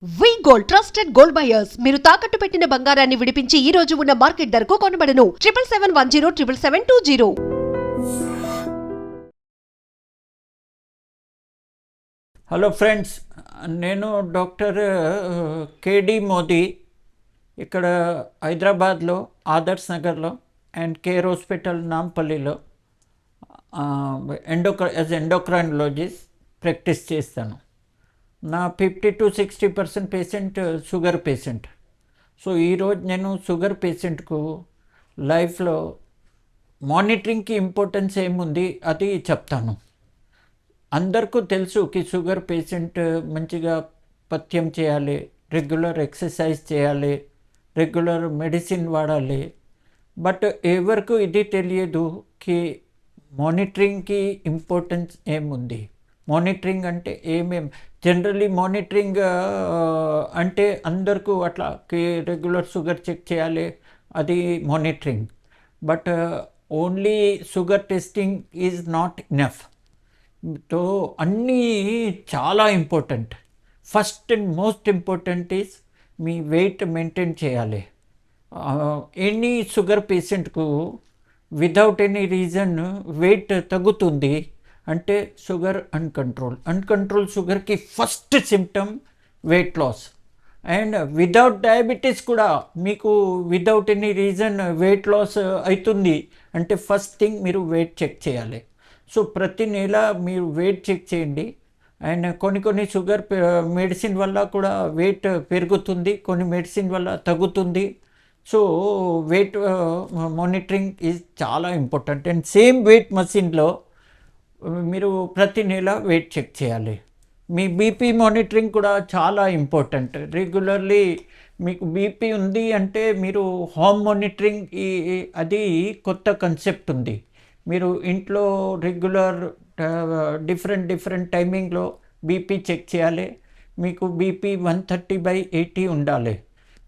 వి gold trusted gold buyers మీరు తాకట్టు పెట్టిన బంగారాన్ని విడిపించి ఈ రోజు ఉన్న మార్కెట్ ధరకు కొనబడను 7771077720. హలో ఫ్రెండ్స్, నేను డాక్టర్ కేడి మోదీ ఇక్కడ హైదరాబాద్లో ఆదర్శ్ నగర్లో అండ్ కేర్ హాస్పిటల్ నాంపల్లిలో ఎండోక్రైనాలజిస్ట్ ప్రాక్టీస్ చేస్తాను. నా 50 to 60% patient sugar patient. So ఈరోజు నేను షుగర్ పేషెంట్కు లైఫ్లో మానిటరింగ్కి ఇంపార్టెన్స్ ఏముంది అది చెప్తాను. అందరికీ తెలుసు కి షుగర్ పేషెంట్ మంచిగా పథ్యం చేయాలి, రెగ్యులర్ ఎక్సర్సైజ్ చేయాలి, రెగ్యులర్ మెడిసిన్ వాడాలి. బట్ ఎవరికి ఇది తెలియదు కి మానిటరింగ్కి ఇంపార్టెన్స్ ఏముంది. మానిటరింగ్ అంటే జనరల్లీ మానిటరింగ్ అంటే అందరికీ అట్లా రెగ్యులర్ షుగర్ చెక్ చేయాలి, అది monitoring. But only sugar testing is not enough. So అన్నీ చాలా important. First and most important is మీ వెయిట్ మెయింటైన్ చేయాలి. ఎనీ షుగర్ పేషెంట్కు వితౌట్ ఎనీ రీజన్ వెయిట్ తగ్గుతుంది అంటే షుగర్ అన్కంట్రోల్ షుగర్కి first symptom weight loss. And without diabetes కూడా మీకు without any reason weight loss అవుతుంది అంటే ఫస్ట్ థింగ్ మీరు వెయిట్ చెక్ చేయాలి. సో ప్రతి నెల మీరు వెయిట్ చెక్ చేయండి. అండ్ కొన్ని షుగర్ మెడిసిన్ వల్ల కూడా వెయిట్ పెరుగుతుంది, కొన్ని మెడిసిన్ వల్ల తగ్గుతుంది. సో వెయిట్ మానిటరింగ్ ఈజ్ చాలా ఇంపార్టెంట్. అండ్ సేమ్ వెయిట్ మషిన్లో మీరు ప్రతి నెల వెయిట్ చెక్ చేయాలి. మీ బీపీ మానిటరింగ్ కూడా చాలా ఇంపార్టెంట్. రెగ్యులర్లీ మీకు బీపీ ఉంది అంటే మీరు హోమ్ మానిటరింగ్ అది కొత్త కాన్సెప్ట్ ఉంది. మీరు ఇంట్లో రెగ్యులర్ డిఫరెంట్ టైమింగ్లో బీపీ చెక్ చేయాలి. మీకు బీపీ 130/80 ఉండాలి.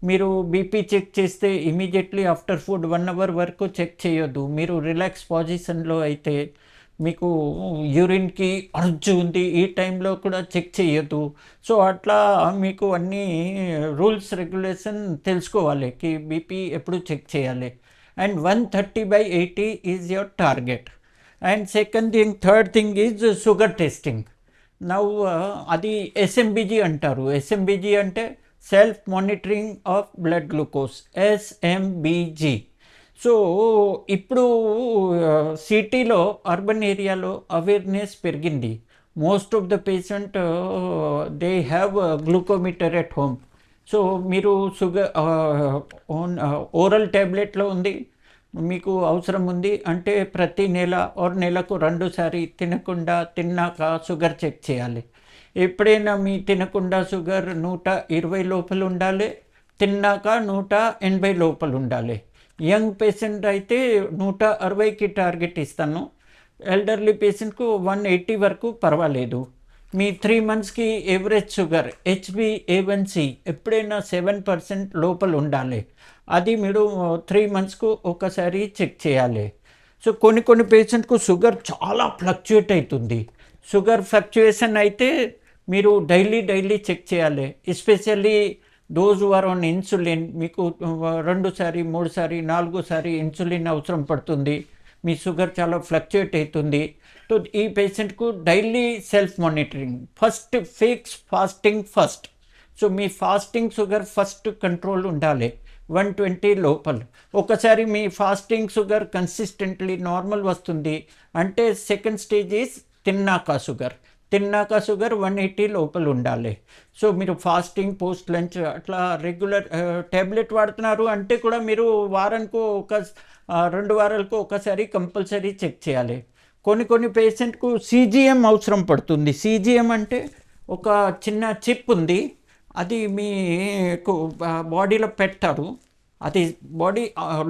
మీరు బీపీ చెక్ చేస్తే ఇమీడియట్లీ ఆఫ్టర్ ఫుడ్ 1 hour వరకు చెక్ చేయొద్దు. మీరు రిలాక్స్ పొజిషన్లో అయితే మీకు యూరిన్కి అర్జు ఉంది ఈ టైంలో కూడా చెక్ చేయొద్దు. సో అట్లా మీకు అన్ని రూల్స్ రెగ్యులేషన్ తెలుసుకోవాలి కి బీపీ ఎప్పుడు చెక్ చేయాలి. And 130/80 is your target. And third thing is sugar testing. నవ్వు అది ఎస్ఎంబిజి అంటారు. ఎస్ఎంబిజి అంటే self monitoring of blood glucose, SMBG. So ఇప్పుడు సిటీలో అర్బన్ ఏరియాలో అవేర్నెస్ పెరిగింది. Most of the patient they have glucometer at home. So మీరు sugar oral ట్యాబ్లెట్లో ఉంది, మీకు అవసరం ఉంది అంటే ప్రతి నెలకు 2 సారి తిన్నాక షుగర్ చెక్ చేయాలి. ఎప్పుడైనా మీ తినకుండా షుగర్ 120 లోపల ఉండాలి, తిన్నాక 180 లోపల ఉండాలి. యంగ్ పేషెంట్ అయితే 160కి టార్గెట్ ఇస్తాను. ఎల్డర్లీ పేషెంట్కు 180 వరకు పర్వాలేదు. మీ 3 monthsకి ఎవరేజ్ షుగర్ HbA1c ఎప్పుడైనా 7% లోపల ఉండాలి. అది మీరు 3 monthsకు ఒకసారి చెక్ చేయాలి. సో కొన్ని పేషెంట్కు షుగర్ చాలా ఫ్లక్చుయేట్ అవుతుంది. షుగర్ ఫ్లక్చుయేషన్ అయితే మీరు డైలీ చెక్ చేయాలి. Especially those are on insulin, మీకు 2 సారి 3 సారి 4 సారి ఇన్సులిన్ అవసరం పడుతుంది, మీ షుగర్ చాలా ఫ్లక్చుయేట్ అవుతుంది. సో ఈ పేషెంట్కు daily self monitoring. First fix fasting first. So మీ ఫాస్టింగ్ షుగర్ ఫస్ట్ కంట్రోల్ ఉండాలి 120 లోపల. ఒకసారి మీ ఫాస్టింగ్ షుగర్ కన్సిస్టెంట్లీ నార్మల్ వస్తుంది అంటే సెకండ్ స్టేజ్ ఈజ్ తిన్నాక షుగర్ 180 లోపల ఉండాలి. సో మీరు ఫాస్టింగ్ పోస్ట్ లంచ్ అట్లా రెగ్యులర్ ట్యాబ్లెట్ వాడుతున్నారు అంటే కూడా మీరు వారానికి 2 వారాలకు ఒకసారి కంపల్సరీ చెక్ చేయాలి. కొన్ని పేషెంట్కు CGM అవసరం పడుతుంది. CGM అంటే ఒక చిన్న చిప్ ఉంది, అది మీకు బాడీలో పెట్టారు. అది బాడీ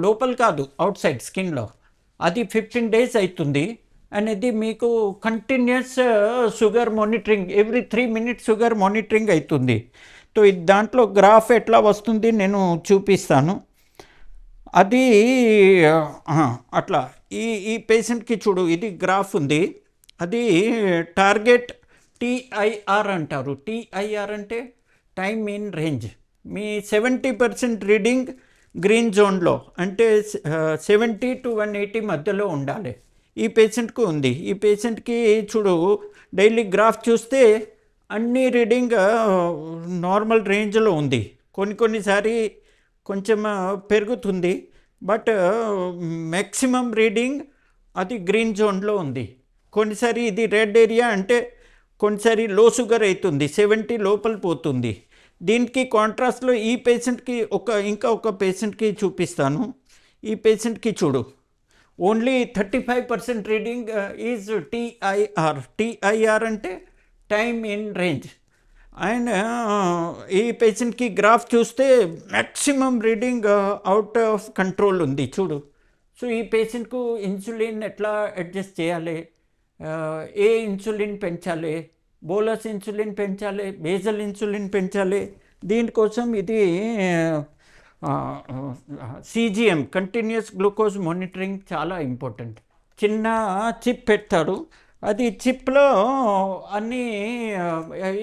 లోపల కాదు, అవుట్ సైడ్ స్కిన్లో. అది 15 days అవుతుంది అనేది మీకు continuous sugar monitoring every 3 minutes sugar monitoring అవుతుంది. సో దాంట్లో గ్రాఫ్ ఎట్లా వస్తుంది నేను చూపిస్తాను. అది అట్లా ఈ పేషెంట్కి చూడు, ఇది గ్రాఫ్ ఉంది, అది టార్గెట్ TIR అంటారు. TIR అంటే time in range. Me 70% reading green జోన్లో, అంటే 70 to 180 మధ్యలో ఉండాలి. ఈ పేషెంట్కు ఉంది. ఈ పేషెంట్కి చూడు, డైలీ గ్రాఫ్ చూస్తే అన్ని రీడింగ్ నార్మల్ రేంజ్లో ఉంది. కొన్నిసారి కొంచెం పెరుగుతుంది, బట్ మ్యాక్సిమం రీడింగ్ అది గ్రీన్ జోన్లో ఉంది. కొన్నిసారి ఇది రెడ్ ఏరియా, అంటే కొన్నిసారి లో షుగర్ అవుతుంది, 70 లోపల పోతుంది. దీనికి కాంట్రాస్ట్లో ఈ పేషెంట్కి ఇంకా ఒక పేషెంట్కి చూపిస్తాను. ఈ పేషెంట్కి చూడు, only 35% reading is TIR. TIR అంటే టైమ్ ఇన్ రేంజ్. అండ్ ఈ పేషెంట్కి గ్రాఫ్ చూస్తే maximum reading out of control ఉంది చూడు. సో ఈ పేషెంట్కు ఇన్సులిన్ ఎట్లా అడ్జస్ట్ చేయాలి, ఏ ఇన్సులిన్ పెంచాలి, బోలస్ ఇన్సులిన్ పెంచాలి, బేజల్ ఇన్సులిన్ పెంచాలి, దీనికోసం ఇది సిజిఎం, కంటిన్యూస్ గ్లూకోజ్ మానిటరింగ్ చాలా ఇంపార్టెంట్. చిన్న చిప్ పెడతారు, అది చిప్లో అన్నీ,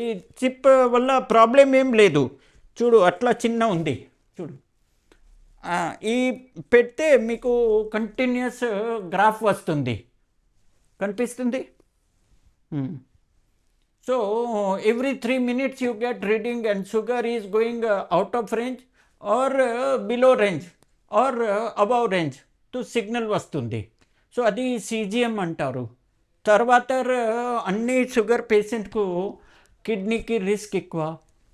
ఈ చిప్ వల్ల ప్రాబ్లం ఏం లేదు చూడు, అట్లా చిన్న ఉంది చూడు. ఈ పెడితే మీకు కంటిన్యూస్ గ్రాఫ్ వస్తుంది, కనిపిస్తుంది. So every 3 minutes you get reading and sugar is going out of range or below range or above range to signal వస్తుంది. సో అది సిజిఎం అంటారు. తర్వాత అన్ని షుగర్ పేషెంట్కు కిడ్నీకి రిస్క్ ఎక్కువ,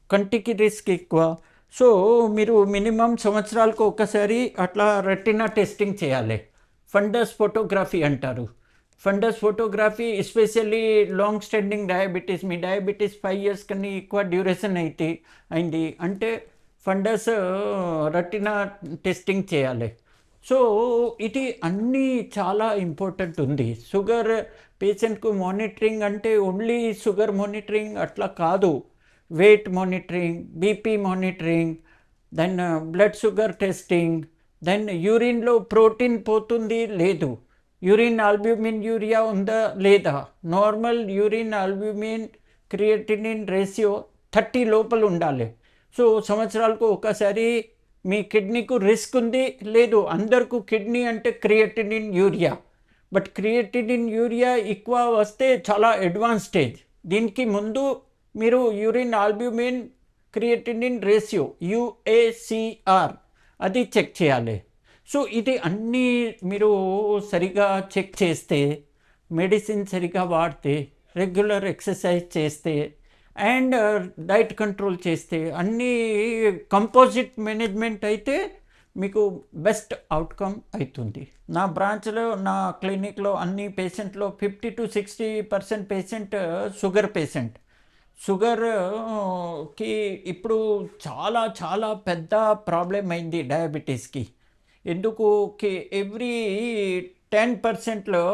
కంటికి రిస్క్ ఎక్కువ. సో మీరు మినిమం సంవత్సరాలకు ఒకసారి అట్లా రెటినా టెస్టింగ్ చేయాలి. ఫండస్ ఫోటోగ్రఫీ అంటారు. Fundus photography especially long standing diabetes, మీ డయాబెటీస్ 5 years కన్నా ఎక్కువ డ్యూరేషన్ అయింది అంటే ఫండస్ రెటినా టెస్టింగ్ చేయాలి. సో ఇది అన్నీ చాలా ఇంపార్టెంట్ ఉంది. షుగర్ పేషెంట్కు మానిటరింగ్ అంటే ఓన్లీ షుగర్ మానిటరింగ్ అట్లా కాదు, weight monitoring, BP monitoring, then blood sugar testing, then యూరిన్లో ప్రోటీన్ పోతుంది లేదు, యూరిన్ ఆల్బ్యూమిన్ యూరియా ఉందా లేదా, normal urine albumin creatinine ratio 30 లోపల ఉండాలి. సో సంవత్సరాలకు ఒకసారి మీ కిడ్నీకు రిస్క్ ఉంది లేదు, అందరికీ కిడ్నీ అంటే creatinine urea, but creatinine urea ఎక్కువ వస్తే చాలా అడ్వాన్స్ స్టేజ్. దీనికి ముందు మీరు urine albumin creatinine ratio UACR అది చెక్ చేయాలి. సో ఇది అన్నీ మీరు సరిగా చెక్ చేస్తే, మెడిసిన్ సరిగా వాడితే, రెగ్యులర్ ఎక్సర్సైజ్ చేస్తే అండ్ డైట్ కంట్రోల్ చేస్తే, అన్నీ కంపోజిట్ మేనేజ్మెంట్ అయితే మీకు బెస్ట్ అవుట్కమ్ అవుతుంది. నా బ్రాంచ్లో, నా క్లినిక్లో అన్ని పేషెంట్లో 50 to 60% పేషెంట్ షుగర్ పేషెంట్. షుగర్కి ఇప్పుడు చాలా చాలా పెద్ద ప్రాబ్లం అయింది డయాబెటీస్కి. ఎందుకు ఎవ్రీ 10%లో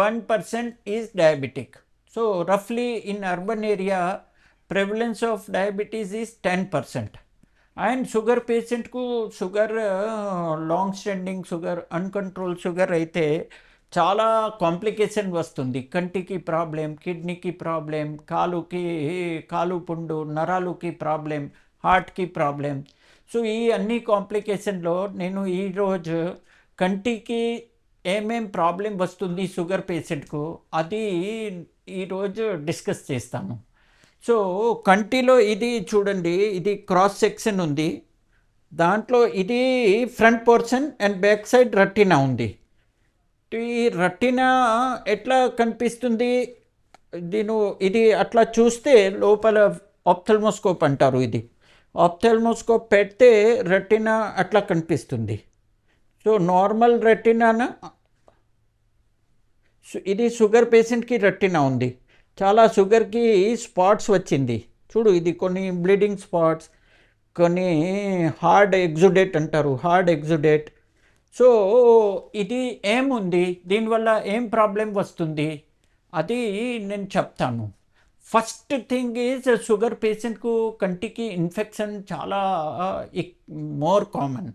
1% ఈజ్ డయాబెటిక్. సో రఫ్లీ in urban area prevalence of diabetes is 10%. And sugar పేషెంట్కు sugar long standing sugar, uncontrol sugar అయితే చాలా కాంప్లికేషన్ వస్తుంది. కంటికి ప్రాబ్లం, కిడ్నీకి ప్రాబ్లం, కాలు పుండు, నరాలుకి ప్రాబ్లం, హార్ట్కి ప్రాబ్లం. సో ఈ అన్ని కాంప్లికేషన్లో నేను ఈరోజు కంటికి ఏమేం ప్రాబ్లం వస్తుంది షుగర్ పేషెంట్కు అది ఈరోజు డిస్కస్ చేస్తాను. సో కంటిలో ఇది చూడండి, ఇది క్రాస్ సెక్షన్ ఉంది, దాంట్లో ఇది front portion and back side retina ఉంది. ఈ రెటినా ఎట్లా కనిపిస్తుంది, ఇది అట్లా చూస్తే లోపల ఆప్థల్మోస్కోప్ అంటారు. ఇది ఆప్థల్మోస్కోప్ పెడితే రెటినా అట్లా కనిపిస్తుంది. సో నార్మల్ రెటినాన, ఇది షుగర్ పేషెంట్కి రెటినా ఉంది, చాలా షుగర్కి స్పాట్స్ వచ్చింది చూడు. ఇది కొన్ని బ్లీడింగ్ స్పాట్స్, కొన్ని హార్డ్ ఎగ్జుడేట్ అంటారు, హార్డ్ ఎగ్జుడేట్. సో ఇది ఏముంది, దీనివల్ల ఏం ప్రాబ్లం వస్తుంది అది నేను చెప్తాను. ఫస్ట్ థింగ్ ఈజ్ షుగర్ పేషెంట్కు కంటికి ఇన్ఫెక్షన్ చాలా మోర్ కామన్.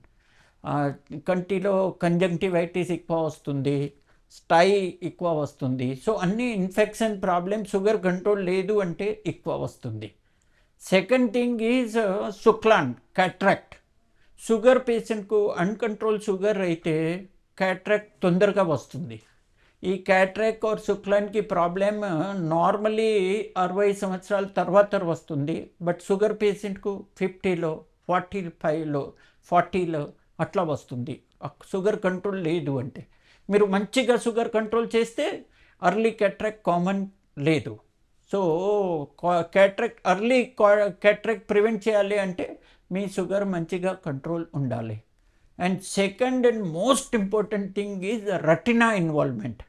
కంటిలో కంజంక్టివైటిస్ ఎక్కువ వస్తుంది, స్టై ఎక్కువ వస్తుంది. సో అన్ని ఇన్ఫెక్షన్ ప్రాబ్లమ్, షుగర్ కంట్రోల్ లేదు అంటే ఎక్కువ వస్తుంది. సెకండ్ థింగ్ ఈజ్ సుక్లాన్ క్యాట్రాక్ట్. షుగర్ పేషెంట్కు అన్కంట్రోల్ షుగర్ అయితే క్యాట్రాక్ట్ తొందరగా వస్తుంది. ఈ క్యాట్రాక్ట్ ఆర్ శుక్లాన్కి ప్రాబ్లమ్ నార్మలీ 60 సంవత్సరాల తర్వాత వస్తుంది. బట్ షుగర్ పేషెంట్కు 50లో 45లో 40లో అట్లా వస్తుంది. షుగర్ కంట్రోల్ లేదు అంటే. మీరు మంచిగా షుగర్ కంట్రోల్ చేస్తే అర్లీ క్యాట్రాక్ట్ కామన్ లేదు. సో అర్లీ క్యాట్రాక్ట్ ప్రివెంట్ చేయాలి అంటే మీ షుగర్ మంచిగా కంట్రోల్ ఉండాలి. And second and most important thing is retina involvement.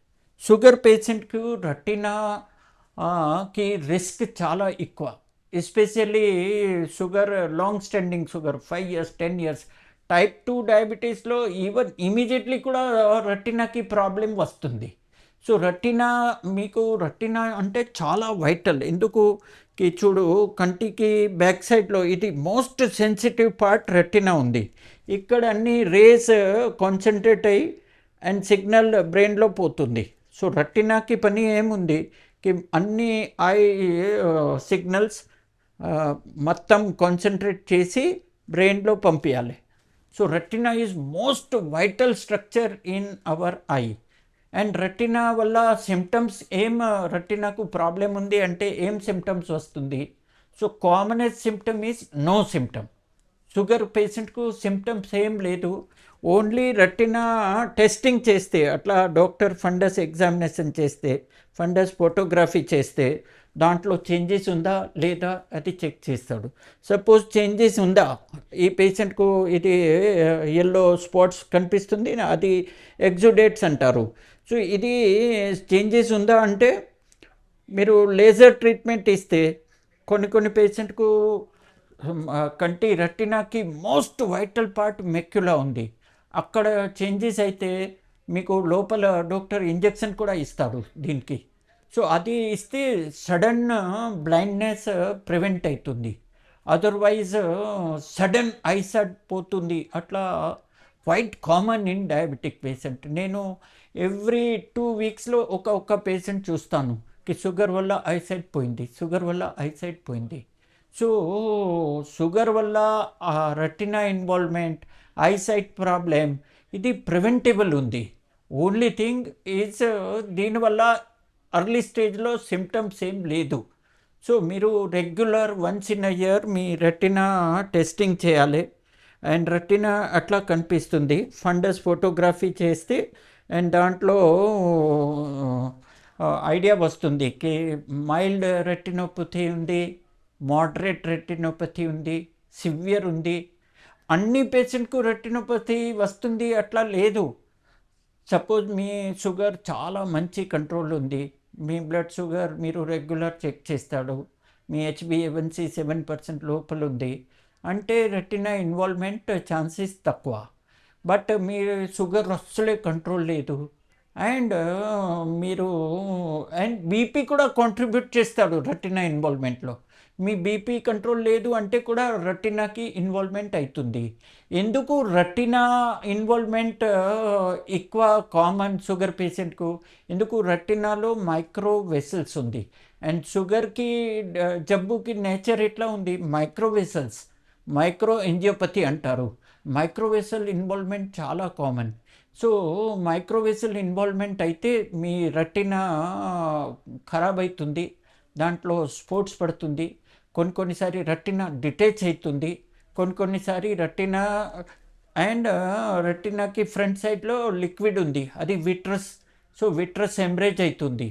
Sugar పేషెంట్కు రెటినాకి రిస్క్ చాలా ఎక్కువ. Especially sugar long standing sugar 5 years 10 years. Type 2 డయాబెటీస్లో ఈవెన్ ఇమీడియట్లీ కూడా రెటినాకి ప్రాబ్లం వస్తుంది. సో రెటినా అంటే చాలా వైటల్. ఎందుకు చూడు, కంటికి బ్యాక్ సైడ్లో ఇది మోస్ట్ సెన్సిటివ్ పార్ట్ రెటినా ఉంది. ఇక్కడ అన్ని రేస్ కాన్సన్ట్రేట్ అయ్యి అండ్ సిగ్నల్ బ్రెయిన్లో పోతుంది. సో రెటినాకి పని ఏముంది అన్ని ఐ సిగ్నల్స్ మొత్తం కాన్సన్ట్రేట్ చేసి బ్రెయిన్లో పంపించాలి. So retina is most vital structure in our eye. And retina వల్ల సిమ్టమ్స్ రెటినాకు ప్రాబ్లం ఉంది అంటే ఏం సిమ్టమ్స్ వస్తుంది? So commonest symptom is no symptom. Sugar పేషెంట్కు సిమ్టమ్స్ ఏం లేదు. ఓన్లీ రెటినా టెస్టింగ్ చేస్తే, అట్లా డాక్టర్ ఫండస్ ఎగ్జామినేషన్ చేస్తే, ఫండస్ ఫోటోగ్రఫీ చేస్తే దాంట్లో చేంజెస్ ఉందా లేదా అది చెక్ చేస్తాడు. సపోజ్ చేంజెస్ ఉందా, ఈ పేషెంట్కు ఇది ఎల్లో స్పాట్స్ కనిపిస్తుంది, అది ఎగ్జుడేట్స్ అంటారు. సో ఇది చేంజెస్ ఉందా అంటే మీరు లేజర్ ట్రీట్మెంట్ ఇస్తే, కొన్ని పేషెంట్కు కంటి రెటినాకి మోస్ట్ వైటల్ పార్ట్ మెక్యులా ఉంది, అక్కడ చేంజెస్ అయితే మీకు లోపల డాక్టర్ ఇంజెక్షన్ కూడా ఇస్తాడు దీనికి. సో అది ఇస్తే సడన్ బ్లైండ్నెస్ ప్రివెంట్ అవుతుంది. అదర్వైజ్ సడన్ ఐసైట్ పోతుంది. అట్లా quite common in diabetic patient. నేను ఎవ్రీ 2 weeksలో ఒక పేషెంట్ చూస్తాను షుగర్ వల్ల ఐసైట్ పోయింది. సో షుగర్ వల్ల రెటినా ఇన్వాల్వ్మెంట్, ఐసైట్ ప్రాబ్లం ఇది ప్రివెంటబుల్ ఉంది. ఓన్లీ థింగ్ ఈజ్ దీనివల్ల అర్లీ స్టేజ్లో సిమ్టమ్స్ ఏం లేదు. సో మీరు regular once in a year me retina testing చేయాలి. అండ్ రెటినా అట్లా కనిపిస్తుంది. ఫండస్ ఫోటోగ్రఫీ చేస్తే అండ్ దాంట్లో ఐడియా వస్తుంది మైల్డ్ రెటినోపతి ఉంది, మోడరేట్ రెటినోపతి ఉంది, సివియర్ ఉంది. అన్ని పేషెంట్కు రెటినోపతి వస్తుంది అట్లా లేదు. సపోజ్ మీ షుగర్ చాలా మంచి కంట్రోల్ ఉంది, మీ బ్లడ్ షుగర్ మీరు రెగ్యులర్ చెక్ చేస్తాడు, మీ HbA1c 7% లోపల ఉంది అంటే రెటినా ఇన్వాల్వ్మెంట్ ఛాన్సెస్ తక్కువ. బట్ మీ షుగర్ అస్సలే కంట్రోల్ లేదు అండ్ బీపీ కూడా కాంట్రిబ్యూట్ చేస్తాడు రెటినా ఇన్వాల్వ్మెంట్లో. మీ బీపీ కంట్రోల్ లేదు అంటే కూడా రెటినాకి ఇన్వాల్వ్మెంట్ అవుతుంది. ఎందుకు రెటినా ఇన్వాల్వ్మెంట్ ఎక్కువ కామన్ షుగర్ పేషెంట్కు? ఎందుకు రెటినాలో మైక్రో వెసల్స్ ఉంది అండ్ షుగర్కి జబ్బుకి నేచర్ ఎట్లా ఉంది? మైక్రో వెసల్స్, మైక్రో ఎంజియోపతి అంటారు. మైక్రో వెసల్ ఇన్వాల్వ్మెంట్ చాలా common. So micro vessel involvement అయితే మీ రెటినా ఖరాబ్ అవుతుంది, దాంట్లో స్పోర్ట్స్ పడుతుంది, కొన్నిసారి రెటినా డిటాచ్ అవుతుంది, కొన్నిసారి రెటినా అండ్ రెటినాకి ఫ్రంట్ సైడ్లో లిక్విడ్ ఉంది, అది విట్రస్. సో విట్రస్ హెమరేజ్ అవుతుంది.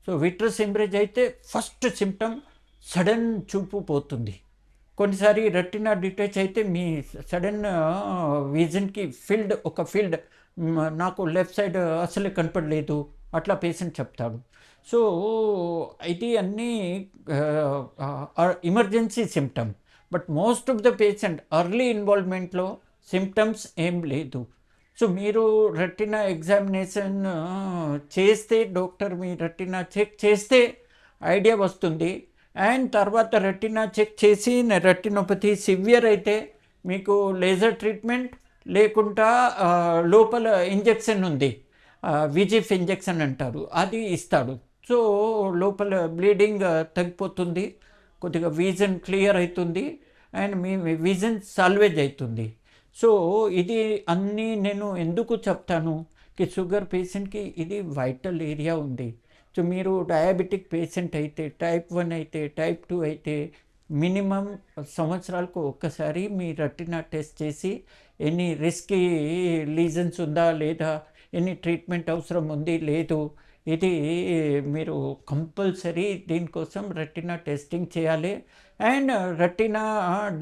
సో విట్రస్ హెమరేజ్ అయితే ఫస్ట్ సిమ్టమ్ సడన్ చూపు పోతుంది. కొన్నిసారి రెటినా డిటాచ్ అయితే మీ సడన్ విజన్కి ఫీల్డ్ నాకు లెఫ్ట్ సైడ్ అసలు కనపడలేదు అట్లా పేషెంట్ చెప్తాడు. సో ఇది అన్నీ emergency symptom. But most of the patient early ఇన్వాల్వ్మెంట్లో సిమ్టమ్స్ ఏం లేదు. సో మీరు రెటినా ఎగ్జామినేషన్ చేస్తే, డాక్టర్ మీ రెటినా చెక్ చేస్తే ఐడియా వస్తుంది. అండ్ తర్వాత రెటినా చెక్ చేసి రెటినోపతి సివియర్ అయితే మీకు లేజర్ ట్రీట్మెంట్ లేకుండా లోపల ఇంజెక్షన్ ఉంది, విజిఫ్ ఇంజెక్షన్ అంటారు, అది ఇస్తాడు. సో లోపల బ్లీడింగ్ తగ్గిపోతుంది, కొద్దిగా విజన్ క్లియర్ అవుతుంది అండ్ మీ విజన్ సాల్వేజ్ అవుతుంది. సో ఇది అన్నీ నేను ఎందుకు చెప్తాను కి షుగర్ పేషెంట్కి ఇది వైటల్ ఏరియా ఉంది. సో మీరు డయాబెటిక్ పేషెంట్ అయితే, టైప్ 1 అయితే, టైప్ 2 అయితే మినిమం సంవత్సరాలకు ఒక్కసారి మీ రెటినా టెస్ట్ చేసి ఎన్ని రిస్కీ లీజన్స్ ఉందా లేదా, ఎన్ని ట్రీట్మెంట్ అవసరం ఉంది లేదు, ఇది మీరు కంపల్సరీ దీనికోసం రెటినా టెస్టింగ్ చేయాలి. అండ్ రెటినా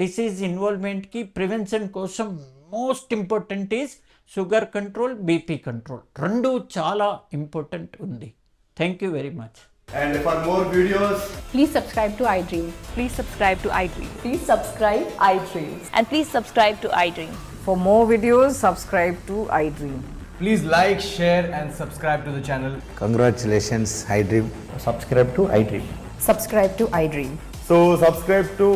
డిసీజ్ ఇన్వాల్వ్మెంట్కి ప్రివెన్షన్ కోసం most important is sugar control, BP control, రెండు చాలా ఇంపార్టెంట్ ఉంది. Thank you very much. And for more videos, Please subscribe to iDream. Please subscribe to iDream. Please subscribe iDream. And please subscribe to iDream. For more videos, subscribe to iDream. please like, share and subscribe to the channel. Congratulations, iDream. subscribe to iDream. Subscribe to iDream. So subscribe to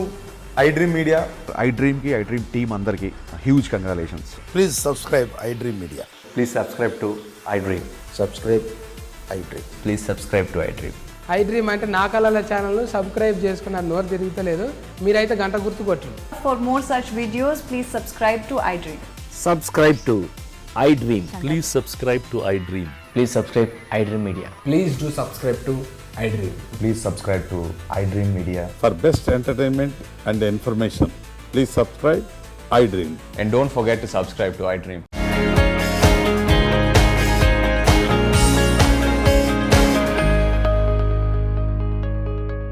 iDream Media. iDream ki iDream team andarki huge congratulations. Please subscribe iDream Media. Please subscribe to iDream. Subscribe iDream. Please subscribe to iDream. iDream అంటే నా కళల ఛానల్ను subscribe చేసుకున్న నోరు తిరుగుతలేదు, మీరైతే గంట గుర్తు కొట్టండి. For more such videos, please subscribe to iDream. Subscribe to iDream. Please subscribe to iDream. Please subscribe iDream Media. Please do subscribe to iDream. Please subscribe to iDream Media. For best entertainment and information, please subscribe iDream. And don't forget to subscribe to iDream.